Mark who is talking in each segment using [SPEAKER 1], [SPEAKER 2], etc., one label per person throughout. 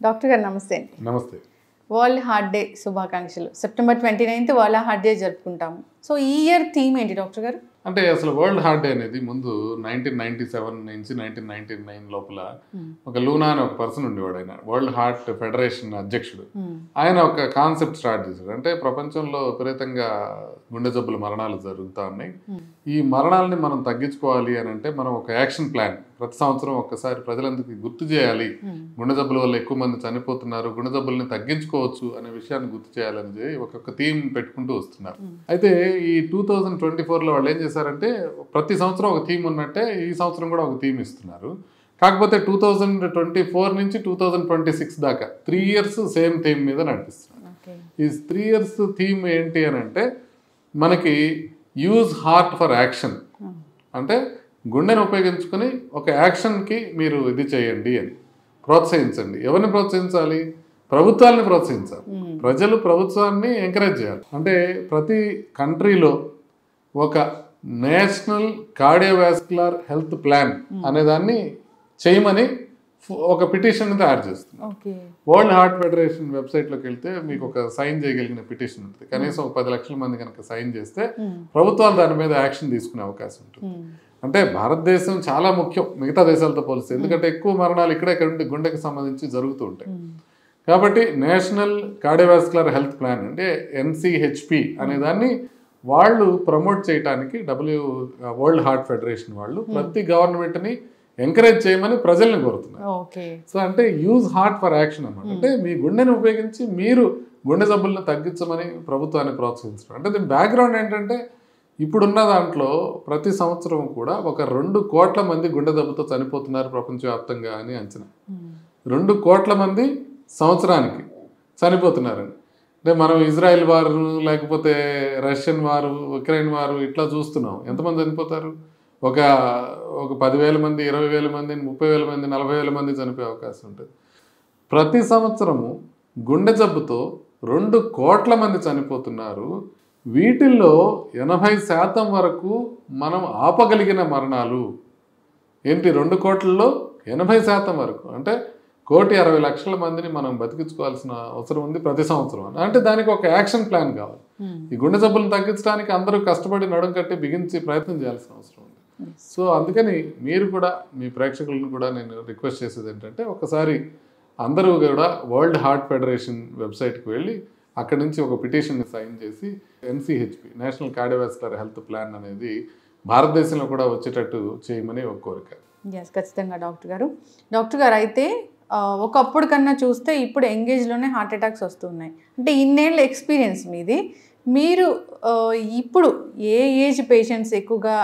[SPEAKER 1] Doctor గారు నమస్తే.
[SPEAKER 2] నమస్తే.
[SPEAKER 1] వరల్డ్ హార్ట్ డే శుభాకాంక్షలు. సెప్టెంబర్ 29 వరల్డ్ హార్ట్ డే జరుపుకుంటాము. సో ఈ ఇయర్ థీమ్ ఏంటి డాక్టర్ గారు?
[SPEAKER 2] అంటే అసలు వరల్డ్ హార్ట్ డే అనేది ముందు 1997 నుంచి 1999 లోపల ఒక లూనా అనే ఒక పర్సన్ ఉండేవాడు. ఆయన వరల్డ్ హార్ట్ ఫెడరేషన్ అధ్యక్షుడు. ఆయన ఒక కాన్సెప్ట్ స్టార్ట్ చేశాడు. అంటే ప్రపంచంలో విపరీతంగా గుండె జబ్బుల మరణాలు జరుగుతూ ఉన్నాయి. ఈ మరణాలని మనం తగ్గించుకోవాలి అని అంటే మనం ఒక యాక్షన్ ప్లాన్ ప్రతి సంవత్సరం ఒక్కసారి ప్రజలందరికీ గుర్తు చేయాలి. గుండె జబ్బుల వల్ల ఎక్కువ మంది చనిపోతున్నారు, గుండె జబ్బుల్ని తగ్గించుకోవచ్చు అనే విషయాన్ని గుర్తు చేయాలని ఒక్కొక్క థీమ్ పెట్టుకుంటూ వస్తున్నారు. అయితే ఈ 2024లో వాళ్ళు ఏం చేశారంటే ప్రతి సంవత్సరం ఒక థీమ్ ఉన్నట్టే ఈ సంవత్సరం కూడా ఒక థీమ్ ఇస్తున్నారు. కాకపోతే 2024 నుంచి 2026 దాకా 3 years సేమ్ థీమ్ మీద నడిపిస్తున్నారు. ఈ 3 years థీమ్ ఏంటి అని అంటే మనకి యూజ్ హార్ట్ ఫర్ యాక్షన్, అంటే గుండెను ఉపయోగించుకొని ఒక యాక్షన్కి మీరు ఇది చేయండి అని ప్రోత్సహించండి. ఎవరిని ప్రోత్సహించాలి? ప్రభుత్వాలని ప్రోత్సహించాలి. ప్రజలు ప్రభుత్వాన్ని ఎంకరేజ్ చేయాలి. అంటే ప్రతి కంట్రీలో ఒక నేషనల్ కార్డియోవాస్కులర్ హెల్త్ ప్లాన్ అనేదాన్ని చేయమని ఒక పిటిషన్ తయారు చేస్తుంది. వరల్డ్ హార్ట్ ఫెడరేషన్ వెబ్సైట్లోకి వెళ్తే మీకు ఒక సైన్ చేయగలిగిన పిటిషన్ ఉంటుంది. కనీసం 10 లక్షల మంది కనుక సైన్ చేస్తే ప్రభుత్వాలు దాని మీద యాక్షన్ తీసుకునే అవకాశం ఉంటుంది. అంటే భారతదేశం చాలా ముఖ్యం మిగతా దేశాలతో పోలిస్తే, ఎందుకంటే ఎక్కువ మరణాలు ఇక్కడే గుండెకి సంబంధించి జరుగుతూ ఉంటాయి. కాబట్టి నేషనల్ కార్డియోవాస్కులర్ హెల్త్ ప్లాన్ అంటే NCHP అనే దాన్ని వాళ్ళు ప్రమోట్ చేయడానికి వరల్డ్ హార్ట్ ఫెడరేషన్ వాళ్ళు ప్రతి గవర్నమెంట్ని ఎంకరేజ్ చేయమని ప్రజల్ని కోరుతున్నారు. సో అంటే యూజ్ హార్ట్ ఫర్ యాక్షన్ అన్నమాట. అంటే మీ గుండెని ఉపయోగించి మీరు గుండె జబ్బులను తగ్గించమని ప్రభుత్వాన్ని ప్రోత్సహించడం. అంటే దీని బ్యాక్గ్రౌండ్ ఏంటంటే ఇప్పుడున్న దాంట్లో ప్రతి సంవత్సరం కూడా ఒక 2 కోట్ల మంది గుండె జబ్బుతో చనిపోతున్నారు ప్రపంచవ్యాప్తంగా అని అంచనా. 2 కోట్ల మంది సంవత్సరానికి చనిపోతున్నారని. అంటే మనం ఇజ్రాయెల్ వారు లేకపోతే రష్యన్ వారు ఉక్రెయిన్ వారు ఇట్లా చూస్తున్నాం. ఎంతమంది చనిపోతారు? ఒక 10,000 మంది, 20,000 మంది, 30,000 మంది, 40,000 మంది చనిపోయే అవకాశం ఉంటుంది. ప్రతి సంవత్సరము గుండె జబ్బుతో 2 కోట్ల మంది చనిపోతున్నారు. వీటిల్లో 80% వరకు మనం ఆపగలిగిన మరణాలు ఏంటి? 2 కోట్లలో 80% వరకు అంటే 1,60,00,000 మందిని మనం బతికించుకోవాల్సిన అవసరం ఉంది ప్రతి సంవత్సరం. అంటే దానికి ఒక యాక్షన్ ప్లాన్ కావాలి. ఈ గుండె జబ్బులను తగ్గించడానికి అందరూ కష్టపడి నడుం కట్టి బిగించి ప్రయత్నం చేయాల్సిన అవసరం ఉంది. సో అందుకని మీరు కూడా మీ ప్రేక్షకులను కూడా నేను రిక్వెస్ట్ చేసేది ఏంటంటే ఒకసారి అందరూ కూడా వరల్డ్ హార్ట్ ఫెడరేషన్ వెబ్సైట్కి వెళ్ళి అక్కడి నుంచి ఒక పిటిషన్ని సైన్ చేసి NCHP national cardiovascular health plan అనేది భారతదేశంలో కూడా వచ్చేటట్టు చేయమని ఒక కోరిక.
[SPEAKER 1] ఖచ్చితంగా డాక్టర్ గారు అయితే ఒకప్పుడు కన్నా చూస్తే ఇప్పుడు ఎంగేజ్లోనే హార్ట్ అటాక్స్ వస్తున్నాయి. అంటే ఇన్నేళ్ళ ఎక్స్పీరియన్స్ మీది, మీరు ఇప్పుడు ఏ ఏజ్ పేషెంట్స్ ఎక్కువగా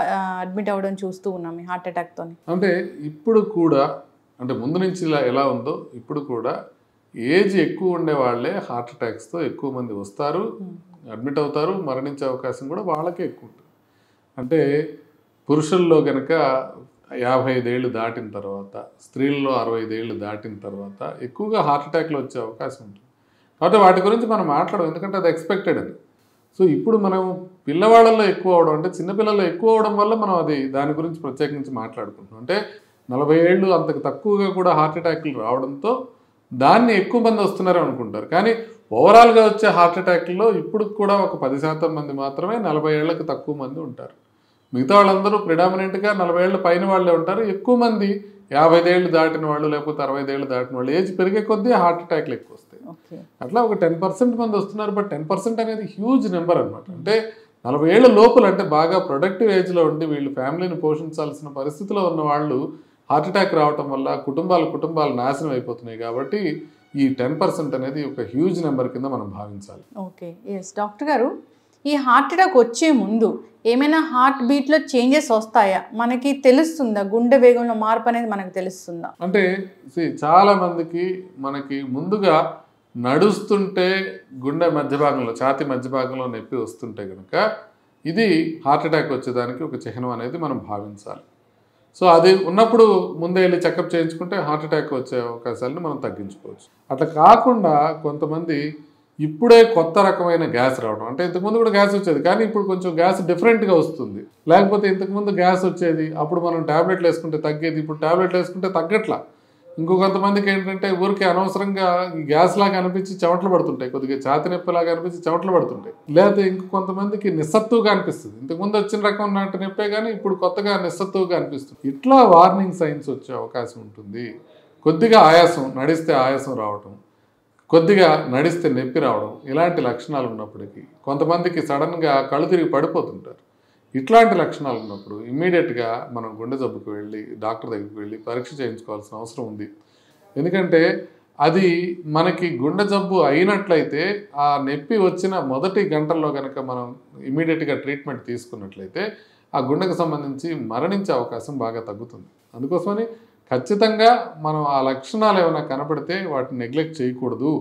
[SPEAKER 1] అడ్మిట్ అవ్వడం చూస్తూ ఉన్నాం ఈ హార్ట్ అటాక్తో?
[SPEAKER 2] అంటే ఇప్పుడు కూడా అంటే ముందు నుంచి ఎలా ఉందో ఇప్పుడు కూడా ఏజ్ ఎక్కువ ఉండే వాళ్ళే హార్ట్ అటాక్స్తో ఎక్కువ మంది వస్తారు, అడ్మిట్ అవుతారు, మరణించే అవకాశం కూడా వాళ్ళకే ఎక్కువ ఉంటుంది. అంటే పురుషుల్లో కనుక 55 ఏళ్ళు దాటిన తర్వాత, స్త్రీల్లో 65 ఏళ్ళు దాటిన తర్వాత ఎక్కువగా హార్ట్ అటాక్లు వచ్చే అవకాశం ఉంటుంది. కాబట్టి వాటి గురించి మనం మాట్లాడడం, ఎందుకంటే అది ఎక్స్పెక్టెడ్ అని. సో ఇప్పుడు మనం పిల్లవాళ్ళల్లో ఎక్కువ అవడం అంటే చిన్నపిల్లల్లో ఎక్కువ అవడం వల్ల మనం దాని గురించి ప్రత్యేకించి మాట్లాడుకుంటున్నాం. అంటే 40 ఏళ్ళు అంతకు తక్కువగా కూడా హార్ట్ అటాక్లు రావడంతో దాన్ని ఎక్కువ మంది వస్తున్నారని అనుకుంటారు. కానీ ఓవరాల్గా వచ్చే హార్ట్ అటాక్లో ఇప్పుడు కూడా ఒక 10% మంది మాత్రమే 40 ఏళ్ళకి తక్కువ మంది ఉంటారు. మిగతా వాళ్ళందరూ ప్రిడామినెంట్గా 40 ఏళ్ళ పైన వాళ్ళే ఉంటారు. ఎక్కువ మంది 55 ఏళ్ళు దాటిన వాళ్ళు లేకపోతే 65 ఏళ్ళు దాటిన వాళ్ళు. ఏజ్ పెరిగే కొద్దీ హార్ట్ అటాక్లు ఎక్కువ వస్తాయి. అట్లా ఒక 10% మంది వస్తున్నారు. బట్ 10% అనేది హ్యూజ్ నెంబర్ అనమాట. అంటే 40 ఏళ్ళ లోపల అంటే బాగా ప్రొడక్టివ్ ఏజ్లో ఉండి వీళ్ళు ఫ్యామిలీని పోషించాల్సిన పరిస్థితిలో ఉన్న వాళ్ళు హార్ట్ అటాక్ రావటం వల్ల కుటుంబాలు నాశనం అయిపోతున్నాయి. కాబట్టి ఈ 10% అనేది ఒక హ్యూజ్ నెంబర్ కింద మనం భావించాలి.
[SPEAKER 1] ఓకే, డాక్టర్ గారు, ఈ హార్ట్ అటాక్ వచ్చే ముందు ఏమైనా హార్ట్ బీట్లో చేంజెస్ వస్తాయా? మనకి తెలుస్తుందా? గుండె వేగంలో మార్పు అనేది మనకు తెలుస్తుందా?
[SPEAKER 2] అంటే చాలా మందికి మనకి ముందుగా నడుస్తుంటే గుండె మధ్య భాగంలో, ఛాతీ మధ్య భాగంలో నొప్పి వస్తుంటే కనుక ఇది హార్ట్ అటాక్ వచ్చేదానికి ఒక చిహ్నం అనేది మనం భావించాలి. సో అది ఉన్నప్పుడు ముందే వెళ్ళి చెకప్ చేయించుకుంటే హార్ట్ అటాక్ వచ్చే అవకాశాలను మనం తగ్గించుకోవచ్చు. అట్లా కాకుండా కొంతమంది ఇప్పుడే కొత్త రకమైన గ్యాస్ రావడం, అంటే ఇంతకుముందు కూడా గ్యాస్ వచ్చేది కానీ ఇప్పుడు కొంచెం గ్యాస్ డిఫరెంట్గా వస్తుంది. లేకపోతే ఇంతకుముందు గ్యాస్ వచ్చేది, అప్పుడు మనం ట్యాబ్లెట్లు వేసుకుంటే తగ్గేది, ఇప్పుడు ట్యాబ్లెట్లు వేసుకుంటే తగ్గట్లా. ఇంకో కొంతమందికి ఏంటంటే ఊరికే అనవసరంగా ఈ గ్యాస్ లాగా అనిపించి చెమటలు పడుతుంటాయి, కొద్దిగా ఛాతి నొప్పిలాగా అనిపించి చెమటలు పడుతుంటాయి. లేకపోతే ఇంకో కొంతమందికి నిస్సత్తుగా అనిపిస్తుంది, ఇంతకుముందు వచ్చిన రకం నాటి నొప్పే కానీ ఇప్పుడు కొత్తగా నిస్సత్తుగా అనిపిస్తుంది. ఇట్లా వార్నింగ్ సైన్స్ వచ్చే అవకాశం ఉంటుంది. కొద్దిగా ఆయాసం, నడిస్తే ఆయాసం రావటం, కొద్దిగా నడిస్తే నొప్పి రావడం, ఇలాంటి లక్షణాలు ఉన్నప్పటికీ కొంతమందికి సడన్గా కళ్ళు తిరిగి పడిపోతుంటారు. ఇట్లాంటి లక్షణాలు ఉన్నప్పుడు ఇమ్మీడియట్గా మనం గుండె జబ్బుకు వెళ్ళి డాక్టర్ దగ్గరికి వెళ్ళి పరీక్ష చేయించుకోవాల్సిన అవసరం ఉంది. ఎందుకంటే అది మనకి గుండె జబ్బు అయినట్లయితే ఆ నొప్పి వచ్చిన మొదటి గంటల్లో కనుక మనం ఇమ్మీడియట్గా ట్రీట్మెంట్ తీసుకున్నట్లయితే ఆ గుండెకు సంబంధించి మరణించే అవకాశం బాగా తగ్గుతుంది. అందుకోసమని ఖచ్చితంగా మనం ఆ లక్షణాలు ఏమైనా కనపడితే వాటిని నెగ్లెక్ట్ చేయకూడదు.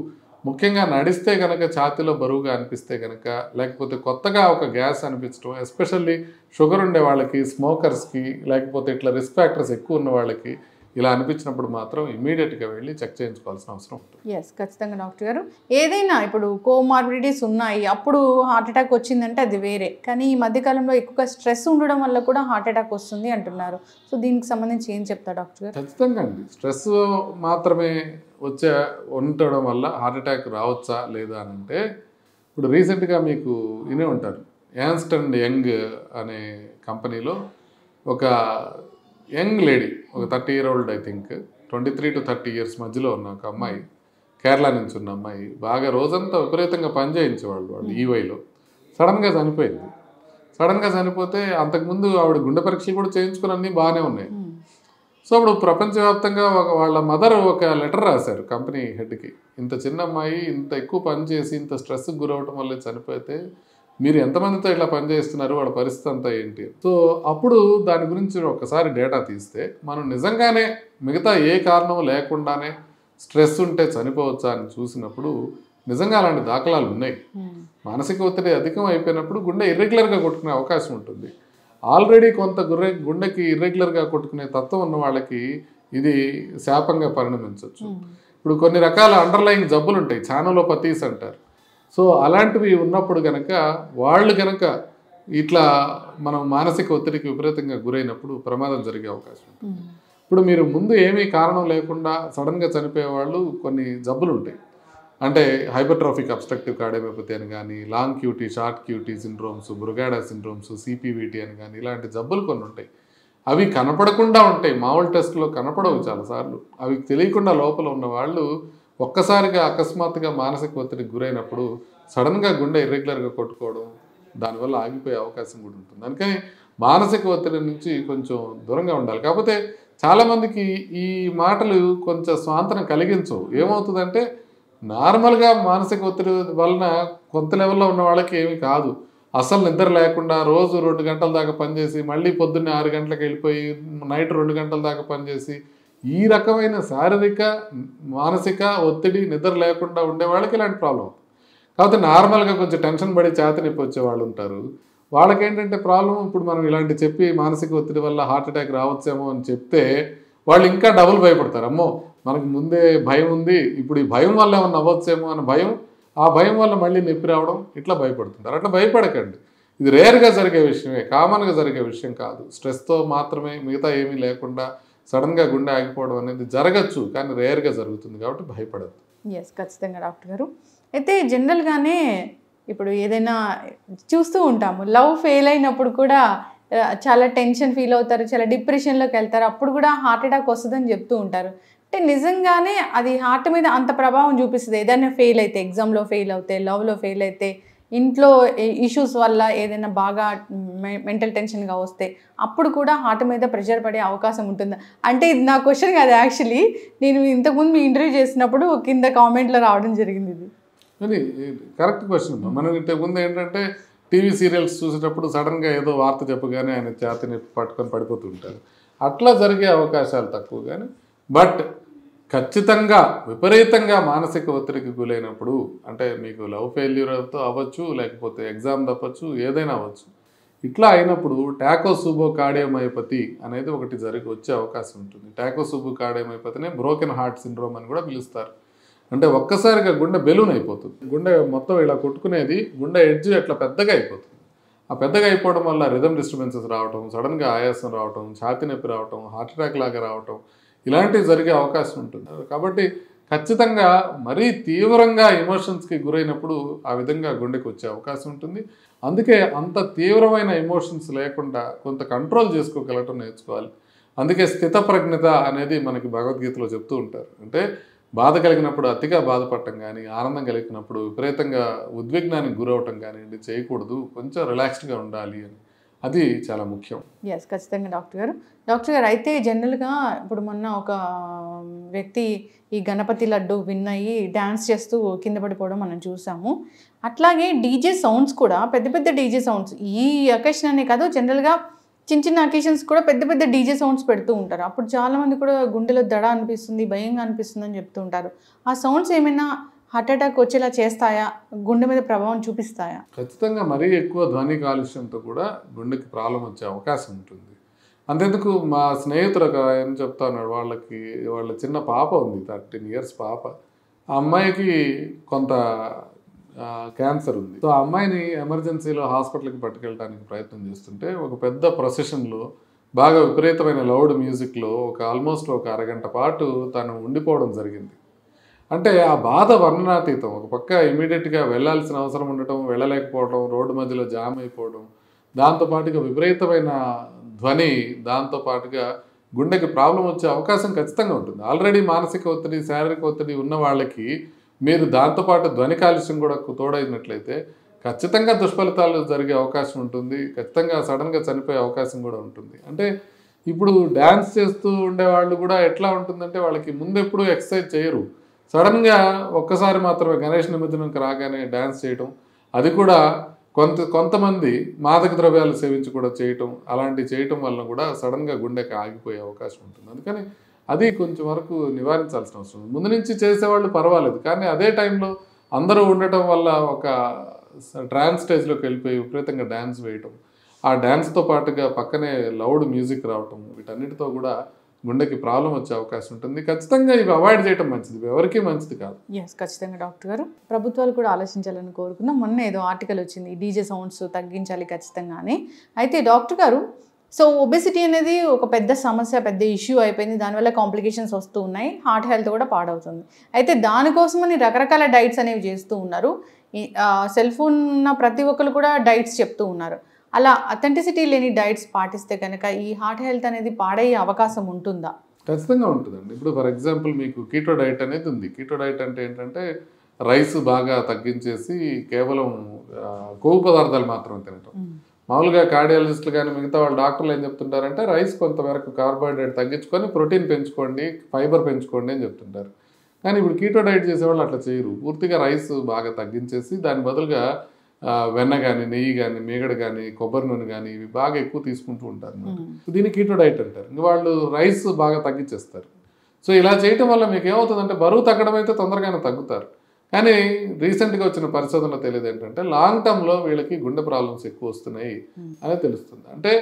[SPEAKER 2] ముఖ్యంగా నడిస్తే కనుక ఛాతీలో బరువుగా అనిపిస్తే కనుక, లేకపోతే కొత్తగా ఒక గ్యాస్ అనిపించడం, ఎస్పెషల్లీ షుగర్ ఉండే వాళ్ళకి, స్మోకర్స్కి, లేకపోతే ఇట్లా రిస్క్ ఫ్యాక్టర్స్ ఎక్కువ ఉన్న వాళ్ళకి ఇలా అనిపించినప్పుడు మాత్రం ఇమ్మీడియట్గా వెళ్ళి చెక్ చేయించుకోవాల్సిన అవసరం ఉంటుంది.
[SPEAKER 1] ఎస్, ఖచ్చితంగా డాక్టర్ గారు. ఏదైనా ఇప్పుడు కోమార్బిడిటీస్ ఉన్నాయి, అప్పుడు హార్ట్ అటాక్ వచ్చిందంటే అది వేరే, కానీ ఈ మధ్యకాలంలో ఎక్కువగా స్ట్రెస్ ఉండడం వల్ల కూడా హార్ట్ అటాక్ వస్తుంది అంటున్నారు. సో దీనికి సంబంధించి ఏం చెప్తారు డాక్టర్ గారు?
[SPEAKER 2] ఖచ్చితంగా అండి, స్ట్రెస్ మాత్రమే ఉండడం వల్ల హార్ట్ అటాక్ రావచ్చా లేదా అని అంటే, ఇప్పుడు రీసెంట్గా మీకు వినే ఉంటారు, ఎర్న్స్ట్ అండ్ యంగ్ అనే కంపెనీలో ఒక యంగ్ లేడీ, ఒక 30 year old, I think 23 to 30 years మధ్యలో ఉన్న ఒక అమ్మాయి, కేరళ నుంచి ఉన్న అమ్మాయి, బాగా రోజంతా విపరీతంగా పని చేయించేవాళ్ళు వాళ్ళు ఈవైలో, సడన్గా చనిపోయింది. సడన్గా చనిపోతే అంతకుముందు ఆవిడ గుండె పరీక్షలు కూడా చేయించుకుని అన్నీ బాగానే ఉన్నాయి. సో అప్పుడు ప్రపంచవ్యాప్తంగా వాళ్ళ మదర్ ఒక లెటర్ రాశారు కంపెనీ హెడ్కి, ఇంత చిన్న అమ్మాయి ఇంత ఎక్కువ పని చేసి ఇంత స్ట్రెస్కి గురవటం వల్ల చనిపోతే మీరు ఎంతమందితో ఇట్లా పనిచేస్తున్నారు, వాళ్ళ పరిస్థితి అంతా ఏంటి. సో అప్పుడు దాని గురించి ఒకసారి డేటా తీస్తే మనం నిజంగానే మిగతా ఏ కారణం లేకుండానే స్ట్రెస్ ఉంటే చనిపోవచ్చా అని చూసినప్పుడు నిజంగా అలాంటి దాఖలాలు ఉన్నాయి. మానసిక ఒత్తిడి అధికం అయిపోయినప్పుడు గుండె ఇర్రెగ్యులర్గా కొట్టుకునే అవకాశం ఉంటుంది. ఆల్రెడీ కొంత గుండెకి ఇర్రెగ్యులర్గా కొట్టుకునే తత్వం ఉన్న వాళ్ళకి ఇది శాపంగా పరిణమించవచ్చు. ఇప్పుడు కొన్ని రకాల అండర్లయింగ్ జబ్బులు ఉంటాయి, ఛానలోపతీస్ అంటారు. సో అలాంటివి ఉన్నప్పుడు కనుక వాళ్ళు కనుక ఇట్లా మనం మానసిక ఒత్తిడికి విపరీతంగా గురైనప్పుడు ప్రమాదం జరిగే అవకాశం ఉంటుంది. ఇప్పుడు మీరు ముందు ఏమీ కారణం లేకుండా సడన్గా చనిపోయే వాళ్ళు కొన్ని జబ్బులు ఉంటాయి, అంటే హైపర్ట్రోఫిక్ అబ్స్ట్రక్టివ్ కార్డియోమయోపతి అని కానీ, long QT short QT syndromes, Brugada syndromes, CPVT అని కానీ, ఇలాంటి జబ్బులు కొన్ని ఉంటాయి. అవి కనపడకుండా ఉంటాయి, మామూలు టెస్ట్లో కనపడవు చాలాసార్లు. అవి తెలియకుండా లోపల ఉన్న వాళ్ళు ఒక్కసారిగా అకస్మాత్తుగా మానసిక ఒత్తిడికి గురైనప్పుడు సడన్గా గుండె ఇర్రెగ్యులర్గా కొట్టుకోవడం, దానివల్ల ఆగిపోయే అవకాశం కూడా ఉంటుంది. అందుకని మానసిక ఒత్తిడి నుంచి కొంచెం దూరంగా ఉండాలి. కాకపోతే చాలామందికి ఈ మాటలు కొంచెం స్వాంతనం కలిగించవు. ఏమవుతుందంటే నార్మల్గా మానసిక ఒత్తిడి వలన కొంత లెవెల్లో ఉన్న వాళ్ళకి ఏమీ కాదు, అసలు నిద్ర లేకుండా రోజు 2 గంటల దాకా పనిచేసి మళ్ళీ పొద్దున్నే 6 గంటలకు వెళ్ళిపోయి నైట్ 2 గంటల దాకా పనిచేసి ఈ రకమైన శారీరక మానసిక ఒత్తిడి నిద్ర లేకుండా ఉండే వాళ్ళకి ఇలాంటి ప్రాబ్లం. కాకపోతే నార్మల్గా కొంచెం టెన్షన్ పడి ఛాతీ నొప్పి వచ్చే వాళ్ళు ఉంటారు. వాళ్ళకేంటంటే ప్రాబ్లం, ఇప్పుడు మనం ఇలాంటి చెప్పి మానసిక ఒత్తిడి వల్ల హార్ట్ అటాక్ రావచ్చేమో అని చెప్తే వాళ్ళు ఇంకా డబుల్ భయపడతారు. అమ్మో మనకు ముందే భయం ఉంది, ఇప్పుడు ఈ భయం వల్ల ఏమన్నా అవ్వచ్చేమో అని భయం, ఆ భయం వల్ల మళ్ళీ నొప్పి రావడం, ఇట్లా భయపడుతుంటారు. అట్లా భయపడకండి, ఇది రేర్గా జరిగే విషయమే, కామన్గా జరిగే విషయం కాదు. స్ట్రెస్తో మాత్రమే, మిగతా ఏమీ లేకుండా సడన్గా గుండె ఆగిపోవడం అనేది జరగచ్చు, కానీ రేర్గా జరుగుతుంది, కాబట్టి భయపడదు.
[SPEAKER 1] ఎస్, ఖచ్చితంగా డాక్టర్ గారు. అయితే జనరల్గానే ఇప్పుడు ఏదైనా చూస్తూ ఉంటాము, లవ్ ఫెయిల్ అయినప్పుడు కూడా చాలా టెన్షన్ ఫీల్ అవుతారు, చాలా డిప్రెషన్లోకి వెళ్తారు, అప్పుడు కూడా హార్ట్ అటాక్ వస్తుందని చెప్తూ ఉంటారు. అంటే నిజంగానే అది హార్ట్ మీద అంత ప్రభావం చూపిస్తుంది? ఏదైనా ఫెయిల్ అయితే, ఎగ్జామ్లో ఫెయిల్ అవుతే, లవ్లో ఫెయిల్ అయితే, ఇంట్లో ఇష్యూస్ వల్ల ఏదైనా బాగా మెంటల్ టెన్షన్గా వస్తే అప్పుడు కూడా హార్ట్ మీద ప్రెషర్ పడే అవకాశం ఉంటుందా? అంటే ఇది నా క్వశ్చన్ కాదు, యాక్చువల్లీ నేను ఇంతకుముందు మీ ఇంటర్వ్యూ చేసినప్పుడు కింద కామెంట్లో రావడం జరిగింది. ఇది
[SPEAKER 2] అది కరెక్ట్ క్వశ్చన్. మనం ఇంతకుముందు ఏంటంటే టీవీ సీరియల్స్ చూసేటప్పుడు సడన్గా ఏదో వార్త చెప్పగానే ఆయన ఛాతీని పట్టుకొని పడిపోతుంటారు, అట్లా జరిగే అవకాశాలు తక్కువ. కానీ బట్ ఖచ్చితంగా విపరీతంగా మానసిక ఒత్తిడికి గురైనప్పుడు, అంటే మీకు లవ్ ఫెయిల్యూర్తో అవ్వచ్చు, లేకపోతే ఎగ్జామ్ తప్పచ్చు, ఏదైనా అవ్వచ్చు, ఇట్లా అయినప్పుడు టాకోసూబో కార్డియోమయోపతి అనేది ఒకటి వచ్చే అవకాశం ఉంటుంది. టాకోసూబో కార్డియోమయోపతినే బ్రోకెన్ హార్ట్ సిండ్రోమ్ అని కూడా పిలుస్తారు. అంటే ఒక్కసారిగా గుండె బెలూన్ అయిపోతుంది, గుండె మొత్తం ఇలా కొట్టుకునేది గుండె ఎడ్జ్ అట్లా పెద్దగా అయిపోతుంది. ఆ పెద్దగా అయిపోవడం వల్ల రిథమ్ డిస్టర్బెన్సెస్ రావటం, సడన్గా ఆయాసం రావటం, ఛాతీ నొప్పి రావటం, హార్ట్ అటాక్ లాగా రావటం, ఇలాంటివి జరిగే అవకాశం ఉంటుంది. కాబట్టి ఖచ్చితంగా మరీ తీవ్రంగా ఎమోషన్స్కి గురైనప్పుడు ఆ విధంగా గుండెకి వచ్చే అవకాశం ఉంటుంది. అందుకే అంత తీవ్రమైన ఎమోషన్స్ లేకుండా కొంత కంట్రోల్ చేసుకోగలగటం నేర్చుకోవాలి. అందుకే స్థితప్రజ్ఞత అనేది మనకి భగవద్గీతలో చెప్తూ ఉంటారు. అంటే బాధ కలిగినప్పుడు అతిగా బాధపడటం కానీ, ఆనందం కలిగినప్పుడు విపరీతంగా ఉద్విగ్నానికి గురవటం కానివ్వండి చేయకూడదు, కొంచెం రిలాక్స్డ్గా ఉండాలి అని. అది చాలా ముఖ్యం.
[SPEAKER 1] ఎస్, ఖచ్చితంగా డాక్టర్ గారు అయితే జనరల్గా ఇప్పుడు మొన్న ఒక వ్యక్తి ఈ గణపతి లడ్డు విన్ అయ్యి డ్యాన్స్ చేస్తూ కింద పడిపోవడం మనం చూసాము. అట్లాగే డీజే సౌండ్స్ కూడా పెద్ద పెద్ద డీజే సౌండ్స్ ఈ అకేషన్ అనే కాదు, జనరల్గా చిన్న చిన్న అకేషన్స్ కూడా పెద్ద పెద్ద డీజే సౌండ్స్ పెడుతూ ఉంటారు. అప్పుడు చాలామంది కూడా గుండెలో దడ అనిపిస్తుంది, భయంగా అనిపిస్తుంది అని చెప్తూ ఉంటారు. ఆ సౌండ్స్ ఏమైనా హార్ట్ అటాక్ వచ్చేలా చేస్తాయా, గుండె మీద ప్రభావం చూపిస్తాయా?
[SPEAKER 2] ఖచ్చితంగా మరీ ఎక్కువ ధ్వని కాలుష్యంతో కూడా గుండెకి ప్రాబ్లం వచ్చే అవకాశం ఉంటుంది. అంతెందుకు మా స్నేహితుడు ఒక ఏం చెప్తా ఉన్నాడు, వాళ్ళ చిన్న పాప ఉంది, 13 years పాప. ఆ అమ్మాయికి కొంత క్యాన్సర్ ఉంది. సో ఆ అమ్మాయిని ఎమర్జెన్సీలో హాస్పిటల్కి పట్టుకెళ్ళడానికి ప్రయత్నం చేస్తుంటే ఒక పెద్ద ప్రొసెషన్లో బాగా విపరీతమైన లౌడ్ మ్యూజిక్లో ఆల్మోస్ట్ ఒక అరగంట పాటు తను ఉండిపోవడం జరిగింది. అంటే ఆ బాధ వర్ణనాతీతం. ఒక పక్క ఇమీడియట్గా వెళ్ళాల్సిన అవసరం ఉండటం, వెళ్ళలేకపోవడం, రోడ్డు మధ్యలో జామ్ అయిపోవడం, దాంతోపాటుగా విపరీతమైన ధ్వని, దాంతోపాటుగా గుండెకి ప్రాబ్లం వచ్చే అవకాశం ఖచ్చితంగా ఉంటుంది. ఆల్రెడీ మానసిక ఒత్తిడి, శారీరక ఒత్తిడి ఉన్న వాళ్ళకి మీరు దాంతోపాటు ధ్వని కాలుష్యం కూడా తోడైనట్లయితే ఖచ్చితంగా దుష్ఫలితాలు జరిగే అవకాశం ఉంటుంది. ఖచ్చితంగా సడన్గా చనిపోయే అవకాశం కూడా ఉంటుంది. అంటే ఇప్పుడు డ్యాన్స్ చేస్తూ ఉండేవాళ్ళు కూడా ఎట్లా ఉంటుందంటే వాళ్ళకి ముందు ఎప్పుడు ఎక్సర్సైజ్ చేయరు, సడన్గా ఒక్కసారి మాత్రమే గణేష్ నిమజ్జనంకి రాగానే డ్యాన్స్ చేయటం, అది కూడా కొంతమంది మాదక ద్రవ్యాలు సేవించి కూడా చేయటం, అలాంటివి చేయటం వల్ల కూడా సడన్గా గుండెకి ఆగిపోయే అవకాశం ఉంటుంది. అందుకని అది కొంచెం వరకు నివారించాల్సిన అవసరం ఉంది. ముందు నుంచి చేసేవాళ్ళు పర్వాలేదు, కానీ అదే టైంలో అందరూ ఉండటం వల్ల ఒక ట్రాన్స్ స్టేజ్లోకి వెళ్ళిపోయి విపరీతంగా డ్యాన్స్ వేయటం, ఆ డ్యాన్స్తో పాటుగా పక్కనే లౌడ్ మ్యూజిక్ రావటం, వీటన్నిటితో కూడా గుండెకి ప్రాబ్లం వచ్చే అవకాశం ఉంటుంది. ఖచ్చితంగా ఇవి అవాయిడ్ చేయడం మంచిది, ఎవరికీ మంచిది కాదు.
[SPEAKER 1] ఎస్, ఖచ్చితంగా డాక్టర్ గారు. ప్రభుత్వాలు కూడా ఆలోచించాలని కోరుకుందాం. మొన్న ఏదో ఆర్టికల్ వచ్చింది, డీజే సౌండ్స్ తగ్గించాలి ఖచ్చితంగా అని. అయితే డాక్టర్ గారు, సో ఒబెసిటీ అనేది ఒక పెద్ద సమస్య, పెద్ద ఇష్యూ అయిపోయింది. దానివల్ల కాంప్లికేషన్స్ వస్తూ ఉన్నాయి, హార్ట్ హెల్త్ కూడా పాడవుతుంది. అయితే దానికోసమని రకరకాల డైట్స్ అనేవి చేస్తూ ఉన్నారు. సెల్ ఫోన్ ఉన్న ప్రతి ఒక్కరు కూడా డైట్స్ చెప్తూ ఉన్నారు. అలా అథెంటిసిటీ లేని డైట్స్ పాటిస్తే కనుక ఈ హార్ట్ హెల్త్ అనేది పాడయ్యే అవకాశం ఉంటుందా?
[SPEAKER 2] ఖచ్చితంగా ఉంటుందండి. ఇప్పుడు ఫర్ ఎగ్జాంపుల్ మీకు కీటో డైట్ అనేది ఉంది. కీటో డైట్ అంటే ఏంటంటే రైస్ బాగా తగ్గించేసి కేవలం కొవ్వు పదార్థాలు మాత్రమే తినటం. మామూలుగా కార్డియాలజిస్టులు కానీ మిగతా వాళ్ళు డాక్టర్లు ఏం చెప్తుంటారంటే రైస్ కొంతవరకు కార్బోహైడ్రేట్ తగ్గించుకొని ప్రోటీన్ పెంచుకోండి, ఫైబర్ పెంచుకోండి అని చెప్తుంటారు. కానీ ఇప్పుడు కీటో డైట్ చేసేవాళ్ళు అట్లా చేయరు. పూర్తిగా రైస్ బాగా తగ్గించేసి దాని బదులుగా వెన్న కానీ, నెయ్యి కానీ, మీగడ కానీ, కొబ్బరి నూనె కానీ ఇవి బాగా ఎక్కువ తీసుకుంటూ ఉంటారు అన్నమాట. దీన్ని కీటో డైట్ అంటారు. ఇంక వాళ్ళు రైస్ బాగా తగ్గించేస్తారు. సో ఇలా చేయటం వల్ల మీకు ఏమవుతుందంటే బరువు తగ్గడం అయితే తొందరగానే తగ్గుతారు. కానీ రీసెంట్గా వచ్చిన పరిశోధనలో తెలియదు ఏంటంటే లాంగ్ టర్మ్లో వీళ్ళకి గుండె ప్రాబ్లమ్స్ ఎక్కువ వస్తున్నాయి అనేది తెలుస్తుంది. అంటే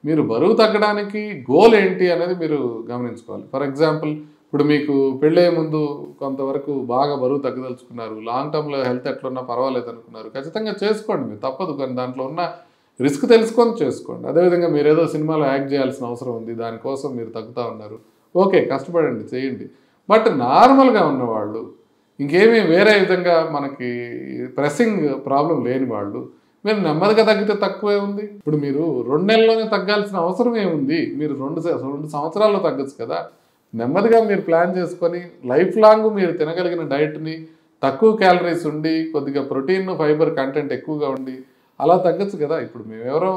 [SPEAKER 2] మీరు బరువు తగ్గడానికి గోల్ ఏంటి అనేది మీరు గమనించుకోవాలి. ఫర్ ఎగ్జాంపుల్ ఇప్పుడు మీకు పెళ్ళే ముందు కొంతవరకు బాగా బరువు తగ్గదలుచుకున్నారు, లాంగ్ టర్మ్లో హెల్త్ ఎట్లున్నా పర్వాలేదు అనుకున్నారు, ఖచ్చితంగా చేసుకోండి, మీరు తప్పదు. కానీ దాంట్లో ఉన్న రిస్క్ తెలుసుకొని చేసుకోండి. అదేవిధంగా మీరు ఏదో సినిమాలో యాక్ట్ చేయాల్సిన అవసరం ఉంది, దానికోసం మీరు తగ్గుతూ ఉన్నారు, ఓకే కష్టపడండి, చేయండి. బట్ నార్మల్గా ఉన్నవాళ్ళు, ఇంకేమీ వేరే విధంగా మనకి ప్రెస్సింగ్ ప్రాబ్లం లేని వాళ్ళు మీరు నెమ్మదిగా తగ్గితే తక్కువే ఉంది. ఇప్పుడు మీరు 2 నెలల్లోనే తగ్గాల్సిన అవసరం ఏముంది? మీరు 2 సంవత్సరాల్లో తగ్గచ్చు కదా. నెమ్మదిగా మీరు ప్లాన్ చేసుకొని లైఫ్ లాంగ్ మీరు తినగలిగిన డైట్ని తక్కువ క్యాలరీస్ ఉండి కొద్దిగా ప్రోటీన్ ఫైబర్ కంటెంట్ ఎక్కువగా ఉండి అలా తగ్గచ్చు కదా. ఇప్పుడు మేము ఎవరో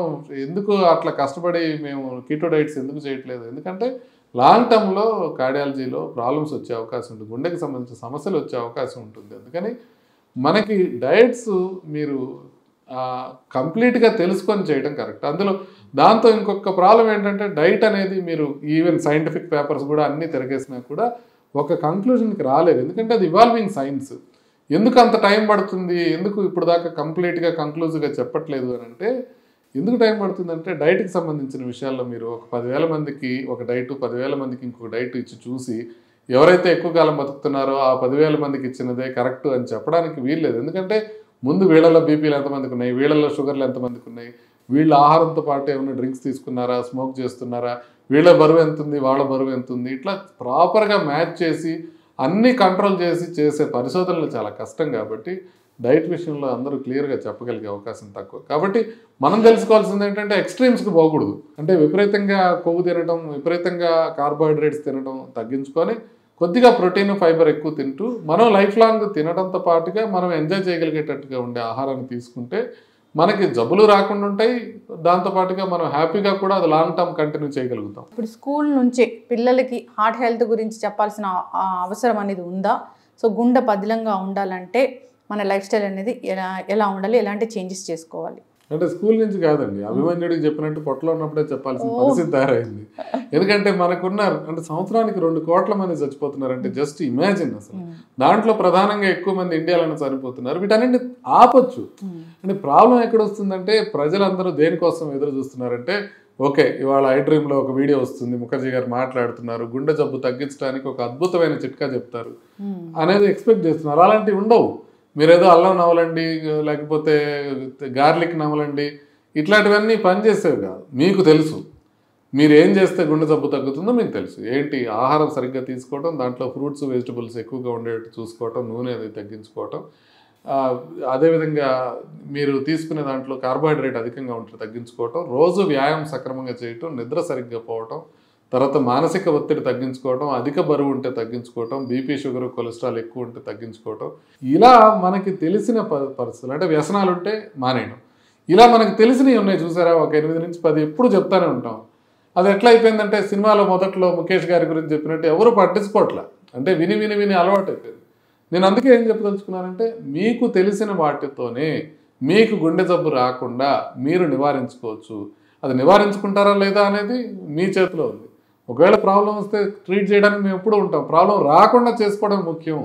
[SPEAKER 2] ఎందుకు అట్లా కష్టపడి మేము కీటో డైట్స్ ఎందుకు చేయట్లేదు? ఎందుకంటే లాంగ్ టర్మ్లో కార్డియాలజీలో ప్రాబ్లమ్స్ వచ్చే అవకాశం ఉంటుంది, గుండెకి సంబంధించిన సమస్యలు వచ్చే అవకాశం ఉంటుంది. అందుకని మనకి డైట్స్ మీరు కంప్లీట్గా తెలుసుకొని చేయడం కరెక్ట్. అందులో దాంతో ఇంకొక ప్రాబ్లం ఏంటంటే డైట్ అనేది మీరు ఈవెన్ సైంటిఫిక్ పేపర్స్ కూడా అన్నీ తిరగేసినా కూడా ఒక కంక్లూజన్కి రాలేదు. ఎందుకంటే అది ఇవాల్వింగ్ సైన్స్. ఎందుకు అంత టైం పడుతుంది, ఎందుకు ఇప్పుడు దాకా కంప్లీట్గా కంక్లూజివ్గా చెప్పట్లేదు అని అంటే ఎందుకు టైం పడుతుందంటే డైట్కి సంబంధించిన విషయాల్లో మీరు ఒక 10,000 మందికి ఒక డైట్, 10,000 మందికి ఇంకొక డైట్ ఇచ్చి చూసి ఎవరైతే ఎక్కువ కాలం బతుకుతున్నారో ఆ 10,000 మందికి ఇచ్చినదే కరెక్ట్ అని చెప్పడానికి వీల్లేదు. ఎందుకంటే ముందు వీళ్ళలో బీపీలు ఎంతమందికి ఉన్నాయి, వీళ్ళలో షుగర్లు ఎంతమందికి ఉన్నాయి, వీళ్ళ ఆహారంతో పాటు ఏమైనా డ్రింక్స్ తీసుకున్నారా, స్మోక్ చేస్తున్నారా, వీళ్ళ బరువు ఎంత ఉంది, వాళ్ళ బరువు ఎంత ఉంది, ఇట్లా ప్రాపర్గా మ్యాచ్ చేసి అన్ని కంట్రోల్ చేసే పరిశోధనలు చాలా కష్టం. కాబట్టి డైట్ విషయంలో అందరూ క్లియర్గా చెప్పగలిగే అవకాశం తక్కువ. కాబట్టి మనం తెలుసుకోవాల్సింది ఏంటంటే ఎక్స్ట్రీమ్స్కి పోకూడదు. అంటే విపరీతంగా కొవ్వు తినడం, విపరీతంగా కార్బోహైడ్రేట్స్ తినడం తగ్గించుకొని కొద్దిగా ప్రోటీన్, ఫైబర్ ఎక్కువ తింటూ మనం లైఫ్ లాంగ్ తినడంతో పాటుగా మనం ఎంజాయ్ చేయగలిగేటట్టుగా ఉండే ఆహారాన్ని తీసుకుంటే మనకి జబ్బులు రాకుండా ఉంటాయి. దాంతోపాటుగా మనం హ్యాపీగా కూడా అది లాంగ్ టర్మ్ కంటిన్యూ చేయగలుగుతాం.
[SPEAKER 1] ఇప్పుడు స్కూల్ నుంచే పిల్లలకి హార్ట్ హెల్త్ గురించి చెప్పాల్సిన అవసరం అనేది ఉందా? సో గుండె పదిలంగా ఉండాలంటే మన లైఫ్ స్టైల్ అనేది ఎలా ఉండాలి, ఎలాంటి చేంజెస్ చేసుకోవాలి?
[SPEAKER 2] అంటే స్కూల్ నుంచి కాదండి, అభిమన్యుడికి చెప్పినట్టు పొట్టలో ఉన్నప్పుడే చెప్పాల్సిన పరిస్థితి తయారైంది. ఎందుకంటే మనకున్నారు అంటే సంవత్సరానికి 2 కోట్ల మంది చచ్చిపోతున్నారు. అంటే జస్ట్ ఇమాజిన్. అసలు దాంట్లో ప్రధానంగా ఎక్కువ మంది ఇండియాలోనే చనిపోతున్నారు. వీటన్నింటిని ఆపొచ్చు. అంటే ప్రాబ్లం ఎక్కడ వస్తుందంటే ప్రజలందరూ దేనికోసం ఎదురు చూస్తున్నారంటే ఓకే ఇవాళ ఐడ్రీమ్లో ఒక వీడియో వస్తుంది, ముఖర్జీ గారు మాట్లాడుతున్నారు, గుండె జబ్బు తగ్గించడానికి ఒక అద్భుతమైన చిట్కా చెప్తారు అనేది ఎక్స్పెక్ట్ చేస్తున్నారు. అలాంటివి ఉండవు. మీరేదో అల్లం నవలండి, లేకపోతే గార్లిక్ నవలండి, ఇట్లాంటివన్నీ పనిచేసేవి కాదు. మీకు తెలుసు మీరు ఏం చేస్తే గుండె జబ్బు తగ్గుతుందో మీకు తెలుసు. ఏంటి ఆహారం సరిగ్గా తీసుకోవటం, దాంట్లో ఫ్రూట్స్, వెజిటబుల్స్ ఎక్కువగా ఉండేట్టు చూసుకోవటం, నూనె అది తగ్గించుకోవటం, అదేవిధంగా మీరు తీసుకునే దాంట్లో కార్బోహైడ్రేట్ అధికంగా ఉంటే తగ్గించుకోవటం, రోజు వ్యాయామం సక్రమంగా చేయటం, నిద్ర సరిగ్గా పోవటం, తర్వాత మానసిక ఒత్తిడి తగ్గించుకోవటం, అధిక బరువు ఉంటే తగ్గించుకోవటం, బీపీ, షుగర్, కొలెస్ట్రాల్ ఎక్కువ ఉంటే తగ్గించుకోవటం, ఇలా మనకి తెలిసిన పరిస్థితులు అంటే వ్యసనాలు ఉంటే మానేయడం, ఇలా మనకు తెలిసినవి ఉన్నాయి చూసారా, ఒక 8 నుంచి 10 ఎప్పుడు చెప్తానే ఉంటాం. అది ఎట్లా అయిపోయిందంటే సినిమాలో మొదట్లో ముఖేష్ గారి గురించి చెప్పినట్టు ఎవరు పట్టించుకోవట్లే. అంటే విని విని విని అలవాటు అయిపోయింది. నేను అందుకే ఏం చెప్పదలుచుకున్నానంటే మీకు తెలిసిన వాటితోనే మీకు గుండె జబ్బు రాకుండా మీరు నివారించుకోవచ్చు. అది నివారించుకుంటారా లేదా అనేది మీ చేతిలో ఉంది. ఒకవేళ ప్రాబ్లం వస్తే ట్రీట్ చేయడానికి మేము ఎప్పుడు ఉంటాం. ప్రాబ్లం రాకుండా చేసుకోవడం ముఖ్యం.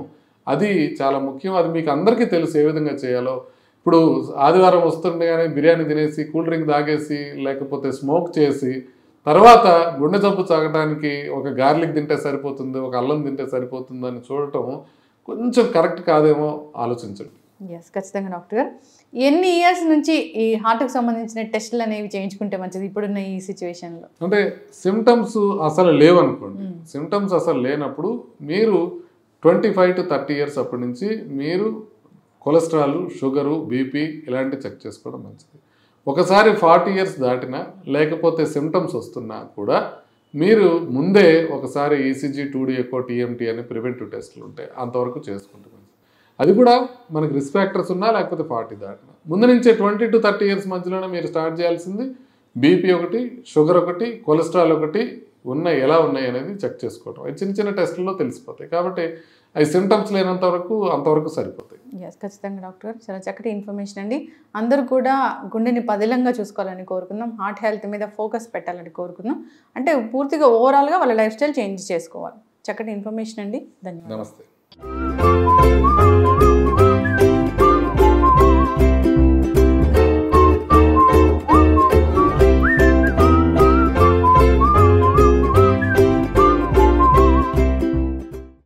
[SPEAKER 2] అది చాలా ముఖ్యం. అది మీకు అందరికీ తెలుసు ఏ విధంగా చేయాలో. ఇప్పుడు ఆదివారం వస్తుండగానే బిర్యానీ తినేసి, కూల్ డ్రింక్ తాగేసి, లేకపోతే స్మోక్ చేసి, తర్వాత గుండె జబ్బు తాగడానికి ఒక గార్లిక్ తింటే సరిపోతుంది, ఒక అల్లం తింటే సరిపోతుంది అని చూడటం కొంచెం కరెక్ట్ కాదేమో ఆలోచించండి.
[SPEAKER 1] ఎస్, ఖచ్చితంగా డాక్టర్ గారు. ఎన్ని ఇయర్స్ నుంచి ఈ హార్ట్కి సంబంధించిన టెస్టులు అనేవి చేయించుకుంటే మంచిది ఇప్పుడున్న ఈ సిచ్యువేషన్లో?
[SPEAKER 2] అంటే సిమ్టమ్స్ అసలు లేవనుకోండి. సిమ్టమ్స్ అసలు లేనప్పుడు మీరు 25 to 30 ఇయర్స్ అప్పటి నుంచి మీరు కొలెస్ట్రాల్, షుగరు, బీపీ ఇలాంటివి చెక్ చేసుకోవడం మంచిది. ఒకసారి 40 ఇయర్స్ దాటినా లేకపోతే సిమ్టమ్స్ వస్తున్నా కూడా మీరు ముందే ఒకసారి ఈసీజీ, 2D ఎకో, టీఎంటీ అని ప్రివెంటివ్ టెస్టులు ఉంటాయి, అంతవరకు చేసుకుంటే మంచిది. అది కూడా మనకి రిస్క్ ఫ్యాక్టర్స్ ఉన్నా లేకపోతే 40 దాటినా ముందు నుంచే 20 to 30 ఇయర్స్ మధ్యలోనే మీరు స్టార్ట్ చేయాల్సింది బీపీ ఒకటి, షుగర్ ఒకటి, కొలెస్ట్రాల్ ఒకటి ఉన్నాయి, ఎలా ఉన్నాయి అనేది చెక్ చేసుకోవడం. అవి చిన్న చిన్న టెస్టుల్లో తెలిసిపోతాయి. కాబట్టి అవి సిమ్టమ్స్ లేనంత వరకు అంతవరకు సరిపోతాయి.
[SPEAKER 1] ఎస్, ఖచ్చితంగా డాక్టర్ గారు, చాలా చక్కటి ఇన్ఫర్మేషన్ అండి. అందరూ కూడా గుండెని పదిలంగా చూసుకోవాలని కోరుకుందాం, హార్ట్ హెల్త్ మీద ఫోకస్ పెట్టాలని కోరుకుందాం. అంటే పూర్తిగా ఓవరాల్గా వాళ్ళ లైఫ్ స్టైల్ చేంజ్ చేసుకోవాలి. చక్కటి ఇన్ఫర్మేషన్ అండి. ధన్యవాదాలు.
[SPEAKER 2] నమస్తే.